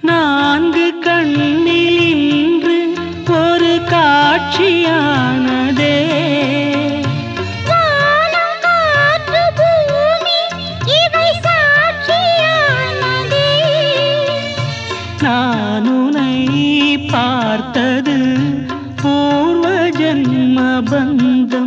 நான்கு கண்ணில் இன்று ஒரு காட்சியானதே. வானம் காற்று பூமி இவை சாட்சியானதே. நான் உன்னை பார்த்தது பூர்வ ஜன்ம பந்தம்.